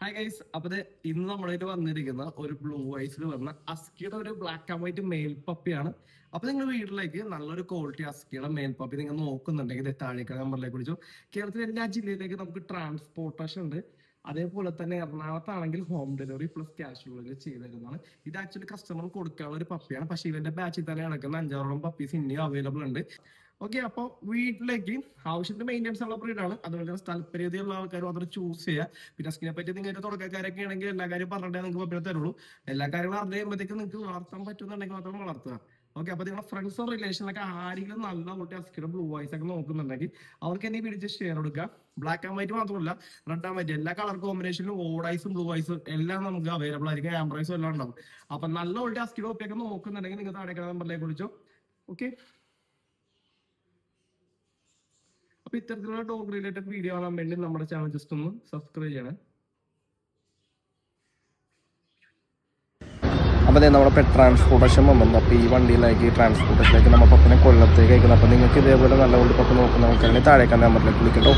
Hi guys, അപ്പൊ ഇന്ന് നമ്മളായിട്ട് വന്നിരിക്കുന്ന ഒരു ബ്ലൂ ഐസിൽ വന്ന അസ്കിയുടെ ഒരു ബ്ലാക്ക് ആൻഡ് വൈറ്റ് മെയിൽ പപ്പിയാണ്. അപ്പൊ നിങ്ങൾ വീട്ടിലേക്ക് നല്ലൊരു ക്വാളിറ്റി അസ്കിയുടെ മെയിൽ പപ്പി നിങ്ങൾ നോക്കുന്നുണ്ടെങ്കിൽ താഴേക്ക് നമ്പറിലേക്ക് വിളിച്ചു. കേരളത്തിലെ എല്ലാ ജില്ലയിലേക്ക് നമുക്ക് ട്രാൻസ്പോർട്ടേഷൻ ഉണ്ട്. അതേപോലെ തന്നെ എറണാകുളത്താണെങ്കിൽ home delivery plus cash delivery ചെയ്തു തരുന്നതാണ്. ഇത് ആക്ച്വലി കസ്റ്റമർ കൊടുക്കാനുള്ള ഒരു പപ്പിയാണ്. പക്ഷെ ഇവന്റെ ബാച്ചിൽ തന്നെ നടക്കുന്ന 5-6 പപ്പീസ് ഇനിയും അവൈലബിൾ ഉണ്ട്. ഓക്കെ, അപ്പോൾ വീട്ടിലേക്ക് ആവശ്യത്തിന് മെയിൻ്റെനൻസ് ഉള്ള ബ്രീഡാണ്. അതുപോലെ തന്നെ സ്ഥലപരിധിയുള്ള ആൾക്കാർ മാത്രം ചൂസ് ചെയ്യുക. പിന്നെ അസ്കിനെ പറ്റി നിങ്ങൾക്ക് തുടക്കക്കാരൊക്കെ ആണെങ്കിൽ എല്ലാ കാര്യം പറഞ്ഞിട്ടേ നിങ്ങൾക്ക് പപ്പിനെ തരുള്ളൂ. എല്ലാ കാര്യങ്ങളും അറിഞ്ഞു കഴിയുമ്പോഴത്തേക്ക് നിങ്ങൾക്ക് വളർത്താൻ പറ്റുന്നുണ്ടെങ്കിൽ മാത്രം വളർത്തുക. ഓക്കെ, അപ്പൊ നിങ്ങളുടെ ഫ്രണ്ട്സോ റിലേഷനൊക്കെ ആരെങ്കിലും നല്ല കുട്ടി അസ്കിയുടെ ബ്ലൂ ഐസ് ഒക്കെ നോക്കുന്നുണ്ടെങ്കിൽ അവർക്ക് എന്നെ പിടിച്ച് ഷെയർ കൊടുക്കുക. ബ്ലാക്ക് ആൻഡ് വൈറ്റ് മാത്രമല്ല, റെഡ് ആൻഡ് വൈറ്റ് എല്ലാ കളർ കോമ്പിനേഷനിലും ഓഡ് ഐസും ബ്ലൂ ഐസും എല്ലാം നമുക്ക് അവൈലബിൾ ആയിരിക്കും. ആംബ്രൈസും എല്ലാം ഉണ്ടാവും. അപ്പൊ നല്ല കുട്ടി അസ്കിയുടെ ഒപ്പിയൊക്കെ നോക്കുന്നുണ്ടെങ്കിൽ നിങ്ങൾ താഴെ നമ്പറിലേക്ക് വിളിച്ചോ. ഓക്കെ, അപ്പൊ ഇത്തരത്തിലുള്ള ഡോഗ് റിലേറ്റഡ് വീഡിയോ കാണാൻ വേണ്ടി നമ്മുടെ ചാനൽ ജസ്റ്റ് ഒന്ന് സബ്സ്ക്രൈബ് ചെയ്യണേ. അപ്പോൾ നമ്മുടെ ട്രാൻസ്പോർട്ടേഷൻ വന്നു. അപ്പോൾ ഈ വണ്ടിയിലേക്ക് ട്രാൻസ്പോർട്ടേഷനിലേക്ക് നമ്മൾ പപ്പിനെ കൊല്ലത്തേക്ക് അയക്കുന്നത്. അപ്പോൾ നിങ്ങൾക്ക് ഇതേപോലെ നല്ല കൊണ്ട് പപ്പ നോക്കുന്ന ആൾക്കാരുടെ താഴേക്കാൻ നമ്പറിലേക്ക് വിളിക്കട്ടോ.